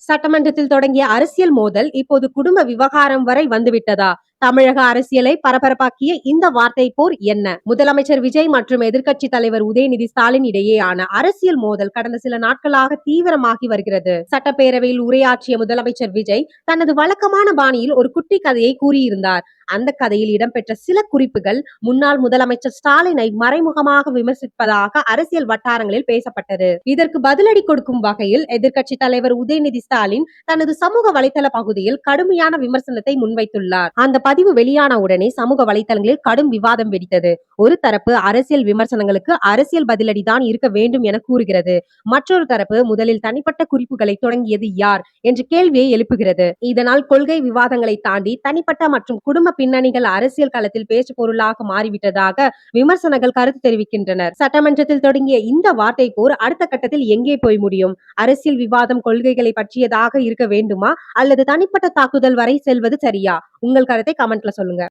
சட்டமன்றத்தில் தொடங்கிய அரசியல் மோதல் இப்போது குடும்ப விவகாரம் வரை வந்துவிட்டதா? தமிழக அரசியலை பரபரப்பாக்கிய இந்த வார்த்தை போர் என்ன? முதலமைச்சர் விஜய் மற்றும் எதிர்க்கட்சி தலைவர் உதயநிதி ஸ்டாலின் இடையேயான அரசியல் மோதல் கடந்த சில நாட்களாக தீவிரமாகி வருகிறது. சட்டப்பேரவையில் உரையாற்றிய முதலமைச்சர் விஜய் தனது வழக்கமான பாணியில் ஒரு குட்டி கதையை கூறியிருந்தார். அந்த கதையில் இடம்பெற்ற சில குறிப்புகள் முன்னாள் முதலமைச்சர் ஸ்டாலினை மறைமுகமாக விமர்சிப்பதாக அரசியல் வட்டாரங்களில் பேசப்பட்டது. இதற்கு பதிலடி கொடுக்கும் வகையில் எதிர்க்கட்சி தலைவர் உதயநிதி ஸ்டாலின் தனது சமூக வலைதள பகுதியில் கடுமையான விமர்சனத்தை முன்வைத்துள்ளார். அந்த பதிவு வெளியான உடனே சமூக வலைதளங்களில் கடும் விவாதம் வெடித்தது. ஒரு தரப்பு அரசியல் விமர்சனங்களுக்கு அரசியல் பதிலடி தான் இருக்க வேண்டும் என கூறுகிறது. மற்றொரு தரப்பு முதலில் தனிப்பட்ட குறிப்புகளை தொடங்கியது யார் என்ற கேள்வியை எழுப்புகிறது. இதனால் கொள்கை விவாதங்களை தாண்டி தனிப்பட்ட மற்றும் குடும்ப பின்னணிகள் அரசியல் களத்தில் பேச்சு பொருளாக மாறிவிட்டதாக விமர்சனங்கள் கருத்து தெரிவிக்கின்றனர். சட்டமன்றத்தில் தொடங்கிய இந்த வார்த்தை போர் அடுத்த கட்டத்தில் எங்கே போய் முடியும்? அரசியல் விவாதம் கொள்கைகளை பற்றியதாக இருக்க வேண்டுமா அல்லது தனிப்பட்ட தாக்குதல் வரை செல்வது சரியா? உங்கள் கருத்தை கமெண்ட்ல சொல்லுங்க.